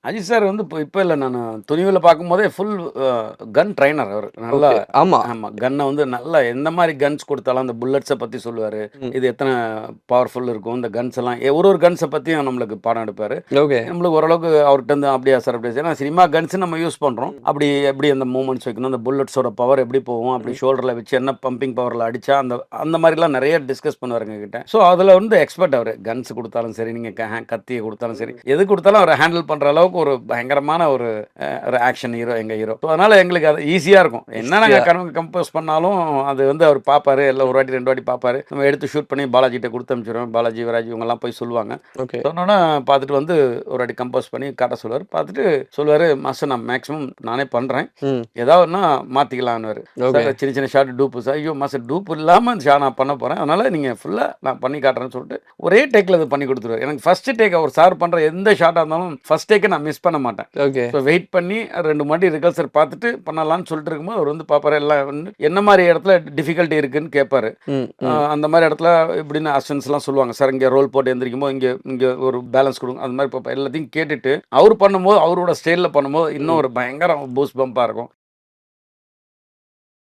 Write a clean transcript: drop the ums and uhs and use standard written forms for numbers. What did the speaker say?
Ajith sir வந்து இப்போ இல்ல நானு துணிவுல பார்க்கும்போதே ஃபுல் கன் ட்ரெய்னர் அவரு. நல்லா ஓகே. ஆமா. ஆமா. கன்ன வந்து நல்லா எந்த மாரி கன்ஸ் குடுத்தாலும் அந்த புல்லட்ஸ பத்தி சொல்லுவாரு. ம். இது எத்தன பவர்ஃபுல் இருக்கும். இந்த கன்ஸ் எல்லாம் ஒரு கன்ஸ பத்தியும் நம்மளுக்கு பாடம் எடுப்பாரு. ஓகே. நம்மளுக்கு ஓரளவுக்கு அவர்ட்ட இருந்து அப்படியா சார், அப்படியா சார். ஏன்னா சினிமா கன்ஸ் நம்ம யூஸ் பண்றோம். ம். அப்படி எப்படி அந்த மூவ்மெண்ட்ஸ் வைக்கணும், அந்த புல்லட்ஸோட பவர் எப்படி போகும், அப்படி ம். ஷோல்டர்ல வச்சு என்ன பம்பிங் பவர்ல அடிச்சா அந்த அந்த மாரிலாம் நெறைய டிஸ்கஸ் பண்ணுவாரு எங்ககிட்ட. ஸோ அதுல வந்து எக்ஸ்பெர்ட் அவரு. கன்ஸ் குடுத்தாலும் சரி, நீங்க கத்திய குடுத்தாலும் சரி, ம். எது குடுத்தாலும் அவர ஹேண்டில் பண்ற அளவுக்கு ஒரு பயங்கரமான ஒரு ஆக்ஷன் ஹீரோ எங்க ஹீரோ. ஸோ அதனால எங்களுக்கு அது ஈஸியா இருக்கும். என்ன நாங்க ஈஸியா. கம்போஸ் பண்ணாலும் அது வந்து அவர் பார்ப்பாரு. எல்லாம் ஒரு வாட்டி 2 வாட்டி பார்ப்பாரு. நம்ம எடுத்து ஷூட் பண்ணி பாலாஜிட்ட குடுத்து அனுப்பிச்சுருவோம். பாலாஜி, யுவராஜ் இவங்கலாம் போய் சொல்லுவாங்க. ஓகே. சொன்னோனே பார்த்துட்டு வந்து ஒரு வாட்டி கம்போஸ் பண்ணி காட்ட சொல்லுவாரு. பார்த்துட்டு சொல்லுவாரு, "மாஸ்டர் நான் மேக்ஸிமம் நானே பண்றேன். ம். ஏதாவதுன்னா மாத்திக்கலான்னுவாரு." ஓகே. சார் சின்ன சின்ன ஷாட் டூப்பு சார். ஐயோ! மாஸ்டர் டூப் இல்லாம இந்த ஷாட் நான் பண்ண போறேன். அதனால நீங்க ஃபுல்லா நான் பண்ணி காட்டுறேன்னு சொல்லிட்டு, ஒரே டேக்ல அத பண்ணி குடுத்துருவாரு. எனக்கு ஃபர்ஸ்ட் டேக் அவர் சார் பண்ற எந்த ஷாட்டா இருந்தாலும் ஃபர்ஸ்ட் டேக்க நான் மிஸ் பண்ண மாட்டேன். ஓகே. ஸோ வெயிட் பண்ணி 2 வாட்டி ரிகர்சல் பார்த்துட்டு பண்ணலான்னு சொல்லிட்டு இருக்கும்போது, அவர் வந்து பார்ப்பாரு. எல்லாம் வந்து என்ன மாரி இடத்துல டிஃபிகல்ட்டி இருக்குன்னு கேட்பாரு. ம். ம். அந்த மாரி இடத்துல இப்படின்னு அசிஸ்டன்ட்ஸ்லாம் சொல்லுவாங்க. சார் இங்க ரோல் போட்டு எந்திரிக்கும்போது, இங்க இங்க ஒரு பேலன்ஸ் குடுங்க. அந்த மாரி எல்லாத்தையும் கேட்டுட்டு, அவரு பண்ணும்போது, அவரோட ஸ்டைல்ல பண்ணும்போது, இன்னும் ம். ஒரு பயங்கர பூஸ்ட் பம்பா இருக்கும்.